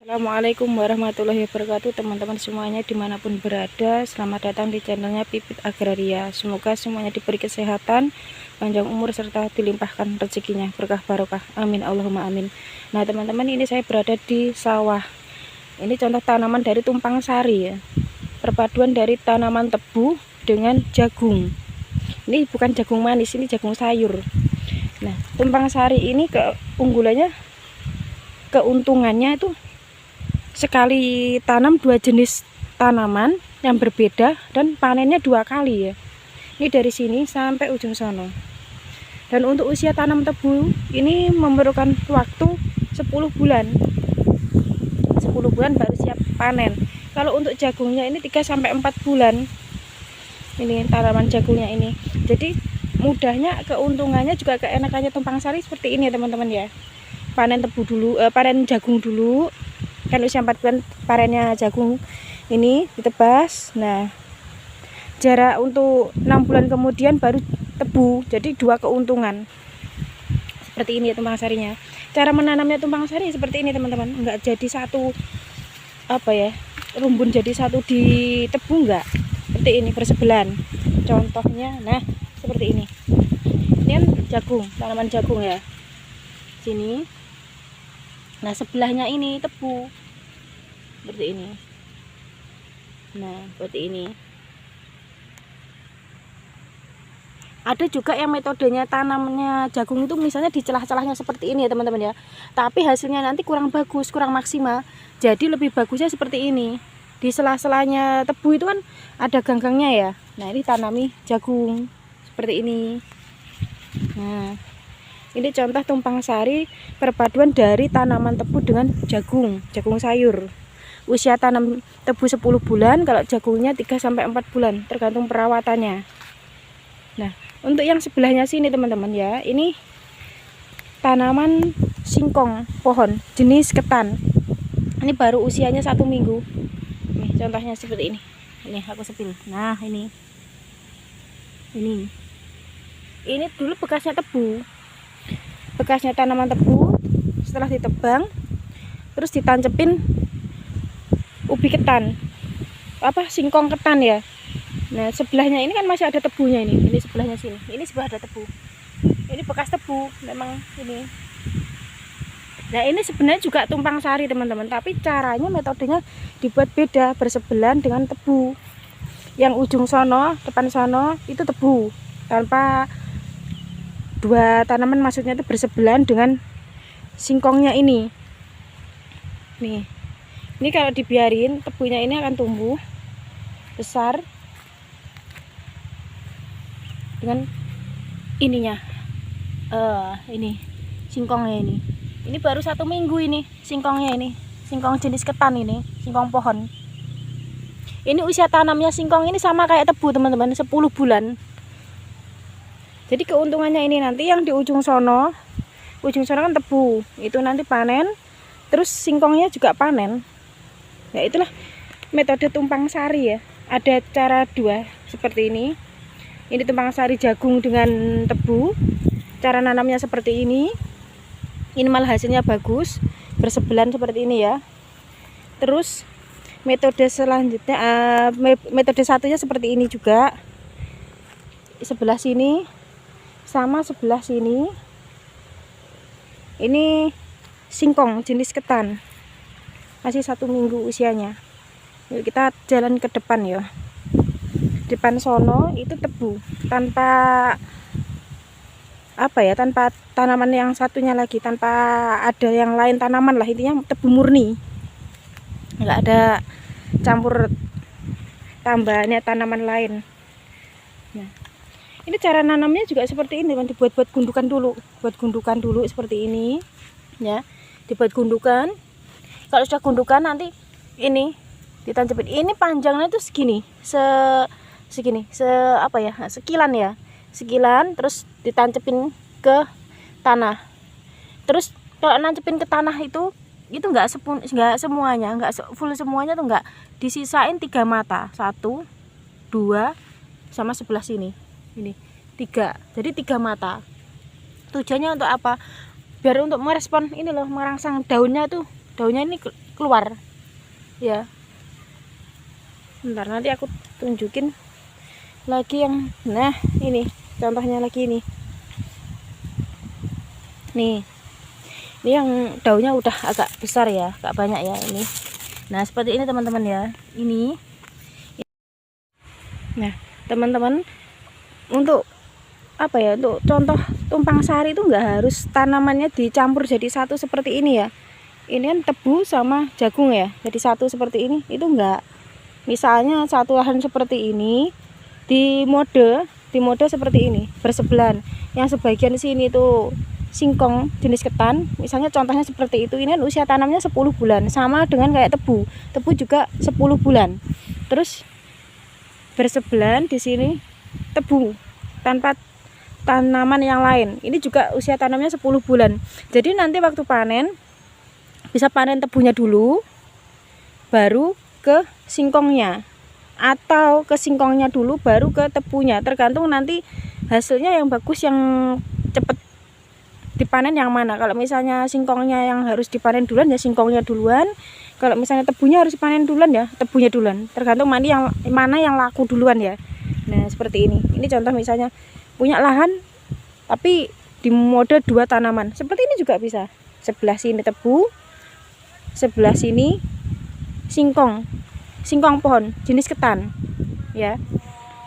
Assalamualaikum warahmatullahi wabarakatuh, teman-teman semuanya dimanapun berada. Selamat datang di channelnya Pipit Agraria. Semoga semuanya diberi kesehatan, panjang umur, serta dilimpahkan rezekinya, berkah barokah, amin Allahumma amin. Nah teman-teman, ini saya berada di sawah. Ini contoh tanaman dari tumpang sari ya, perpaduan dari tanaman tebu dengan jagung. Ini bukan jagung manis, ini jagung sayur. Nah tumpang sari ini keuntungannya itu sekali tanam dua jenis tanaman yang berbeda dan panennya 2 kali ya. Ini dari sini sampai ujung sono. Dan untuk usia tanam tebu ini memerlukan waktu 10 bulan. 10 bulan baru siap panen. Kalau untuk jagungnya ini 3 sampai 4 bulan. Ini tanaman jagungnya ini. Jadi mudahnya, keuntungannya juga keenakannya tumpang sari seperti ini ya teman-teman ya. Panen tebu dulu, panen jagung dulu. Kan usia 4 bulan parennya jagung ini ditebas. Nah jarak untuk 6 bulan kemudian baru tebu, jadi 2 keuntungan seperti ini ya tumpang sarinya. Cara menanamnya tumpang sari seperti ini teman-teman, enggak jadi satu rumbun jadi satu di tebu, enggak, seperti ini bersebelahan contohnya. Nah seperti ini kan jagung, tanaman jagung ya sini. Nah sebelahnya ini tebu seperti ini. Nah seperti ini. Ada juga yang metodenya tanamnya jagung itu misalnya di celah-celahnya seperti ini ya teman-teman ya, tapi hasilnya nanti kurang bagus, kurang maksimal. Jadi lebih bagusnya seperti ini, di sela-selanya tebu itu kan ada ganggangnya ya. Nah ini tanami jagung seperti ini. Nah ini contoh tumpang sari perpaduan dari tanaman tebu dengan jagung sayur. Usia tanam tebu 10 bulan, kalau jagungnya 3 sampai 4 bulan tergantung perawatannya. Nah untuk yang sebelahnya sini teman-teman ya, ini tanaman singkong pohon jenis ketan. Ini baru usianya 1 minggu. Nih contohnya seperti ini. Ini aku sepil. Nah ini dulu bekasnya tebu, bekasnya tanaman tebu. Setelah ditebang terus ditancepin ubi ketan, singkong ketan ya. Nah sebelahnya ini kan masih ada tebunya, ini sebelahnya sini, ini sebelah ada tebu, ini bekas tebu memang ini. Nah ini sebenarnya juga tumpang sari teman-teman, tapi caranya, metodenya dibuat beda, bersebelahan dengan tebu. Yang ujung sono, depan sono itu tebu, tanpa 2 tanaman, maksudnya itu bersebelahan dengan singkongnya ini. Nih ini kalau dibiarin tebunya ini akan tumbuh besar dengan ininya. Ini singkongnya ini baru 1 minggu ini singkongnya, ini singkong jenis ketan, ini singkong pohon. Ini usia tanamnya singkong ini sama kayak tebu teman-teman, 10 bulan. Jadi keuntungannya ini nanti yang di ujung sono kan tebu, itu nanti panen, terus singkongnya juga panen. Nah itulah metode tumpang sari ya. Ada cara 2 seperti ini. Ini tumpang sari jagung dengan tebu. Cara nanamnya seperti ini. Ini malah hasilnya bagus, bersebelahan seperti ini ya. Terus metode selanjutnya, metode satunya seperti ini juga. Sebelah sini sama sebelah sini. Ini singkong jenis ketan, masih 1 minggu usianya. Yuk kita jalan ke depan ya. Depan sono itu tebu, tanpa tanpa tanaman yang satunya lagi, tanpa ada yang lain tanaman lah, intinya tebu murni, nggak ada campur tambahannya tanaman lain. Nah ini cara nanamnya juga seperti ini, dibuat gundukan dulu, seperti ini ya, dibuat gundukan. Kalau sudah gundukan nanti ini ditancapin. Ini panjangnya itu segini, sekilan ya, sekilan, terus ditancepin ke tanah. Terus kalau nancepin ke tanah itu nggak semuanya, nggak full semuanya tuh, nggak, disisain 3 mata, 1, 2, sama sebelah sini. Ini 3, jadi 3 mata. Tujuannya untuk apa? Biar untuk merespon ini loh, merangsang daunnya tuh. Daunnya ini keluar ya. Bentar, nanti aku tunjukin lagi yang, nah ini contohnya lagi nih yang daunnya udah agak besar ya, agak banyak ya ini. Nah seperti ini teman-teman ya, ini. Nah teman-teman, untuk apa ya, untuk contoh tumpang sari itu enggak harus tanamannya dicampur jadi satu seperti ini ya. Ini kan tebu sama jagung ya, jadi satu seperti ini, itu enggak. Misalnya satu lahan seperti ini di mode seperti ini bersebelahan, yang sebagian sini tuh singkong jenis ketan, misalnya contohnya seperti itu. Ini kan usia tanamnya 10 bulan, sama dengan kayak tebu juga 10 bulan. Terus bersebelahan di sini tebu tanpa tanaman yang lain, ini juga usia tanamnya 10 bulan. Jadi nanti waktu panen bisa panen tebunya dulu baru ke singkongnya, atau ke singkongnya dulu baru ke tebunya, tergantung nanti hasilnya yang bagus, yang cepet dipanen yang mana. Kalau misalnya singkongnya yang harus dipanen duluan ya singkongnya duluan, kalau misalnya tebunya harus dipanen duluan ya tebunya duluan, tergantung mana yang laku duluan ya. Nah seperti ini contoh misalnya punya lahan tapi di mode 2 tanaman, seperti ini juga bisa. Sebelah sini tebu, sebelah sini singkong pohon jenis ketan ya,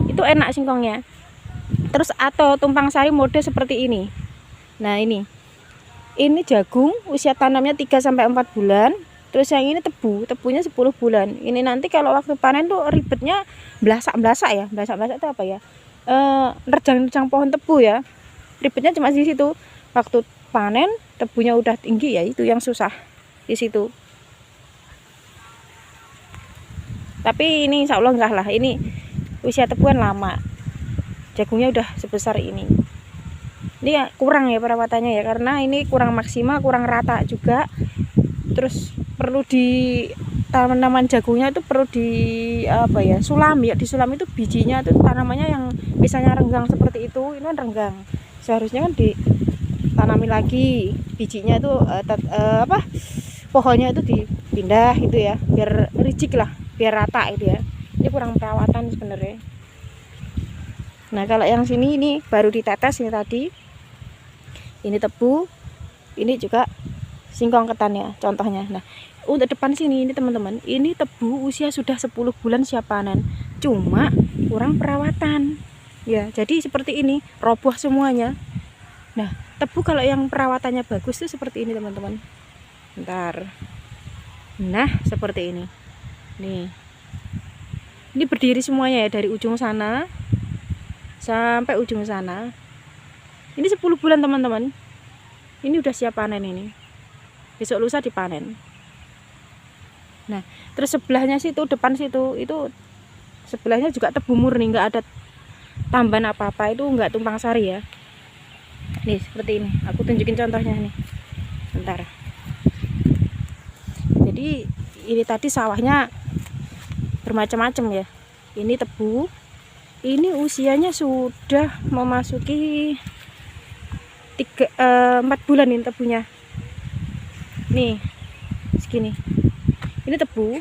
itu enak singkongnya. Terus atau tumpang sari mode seperti ini. Nah ini jagung usia tanamnya 3-4 bulan. Terus yang ini tebunya 10 bulan. Ini nanti kalau waktu panen tuh ribetnya belasak ya. Belasak itu apa ya, nerjang pohon tebu ya. Ribetnya cuma di situ. Waktu panen tebunya udah tinggi ya, itu yang susah di situ. Tapi ini insya Allah enggak lah, ini usia tebuan lama, jagungnya udah sebesar ini. Ini ya, kurang ya perawatannya ya, karena ini kurang maksimal, kurang rata juga. Terus perlu di tanaman jagungnya itu perlu di apa ya, sulam ya, disulam itu bijinya itu tanamannya yang misalnya renggang seperti itu, ini kan renggang, seharusnya kan ditanami lagi bijinya itu pohonnya itu dipindah gitu ya, biar rijik lah, biar rata itu ya. Ini kurang perawatan sebenarnya. Nah kalau yang sini ini baru ditetes ini tadi, ini tebu, ini juga singkong ketan ya contohnya. Nah untuk depan sini ini teman-teman, ini tebu usia sudah 10 bulan siap panen, cuma kurang perawatan ya, jadi seperti ini roboh semuanya. Nah tebu kalau yang perawatannya bagus tuh seperti ini teman-teman. Bentar, nah seperti ini nih, ini berdiri semuanya ya, dari ujung sana sampai ujung sana. Ini 10 bulan teman-teman, ini udah siap panen, ini besok lusa dipanen. Nah terus sebelahnya situ, depan situ, itu sebelahnya juga tebu murni, nggak ada tambahan apa-apa, itu nggak tumpang sari ya. Nih seperti ini, aku tunjukin contohnya nih, bentar. Jadi ini tadi sawahnya bermacam-macam ya. Ini tebu, ini usianya sudah memasuki 4 bulan ini tebunya. Nih segini, ini tebu,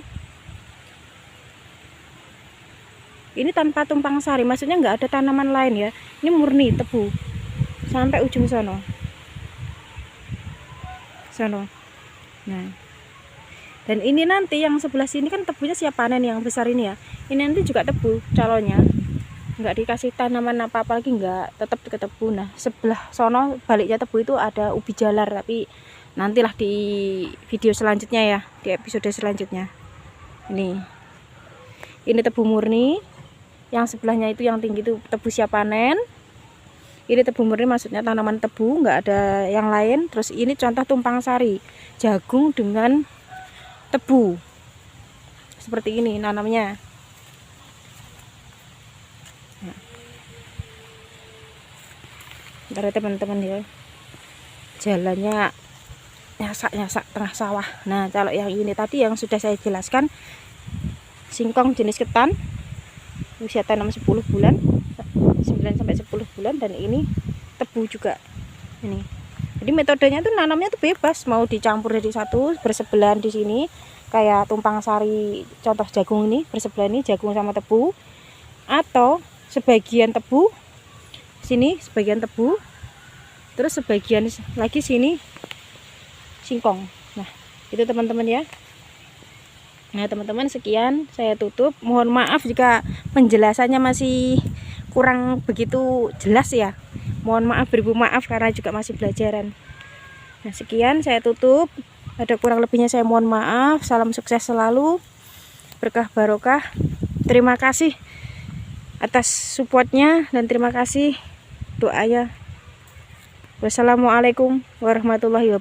ini tanpa tumpang sari, maksudnya nggak ada tanaman lain ya, ini murni tebu sampai ujung sono. Nah dan ini nanti yang sebelah sini kan tebunya siap panen yang besar ini ya, ini nanti juga tebu calonnya, nggak dikasih tanaman apa-apa lagi, nggak, tetap ke tebu. Nah sebelah sono baliknya tebu itu ada ubi jalar, tapi nantilah di video selanjutnya ya, di episode selanjutnya. Ini tebu murni, yang sebelahnya itu yang tinggi itu tebu siap panen. Ini tebu murni, maksudnya tanaman tebu, nggak ada yang lain. Terus ini contoh tumpang sari, jagung dengan tebu, seperti ini nanamnya. Nah, ntar ya teman-teman ya, jalannya nyasak tengah sawah. Nah kalau yang ini tadi yang sudah saya jelaskan, singkong jenis ketan usia tanam 10 bulan, 9-10 bulan, dan ini tebu juga ini. Jadi metodenya tuh nanamnya tuh bebas, mau dicampur jadi satu bersebelahan di sini kayak tumpang sari, contoh jagung ini bersebelah ini jagung sama tebu, atau sebagian tebu sini, sebagian tebu, terus sebagian lagi sini singkong. Nah itu teman-teman ya. Nah teman-teman, sekian saya tutup. Mohon maaf jika penjelasannya masih kurang begitu jelas ya. Mohon maaf, beribu maaf karena juga masih belajaran. Nah sekian saya tutup. Ada kurang lebihnya saya mohon maaf. Salam sukses selalu, berkah barokah. Terima kasih atas supportnya dan terima kasih doanya. Wassalamualaikum warahmatullahi wabarakatuh.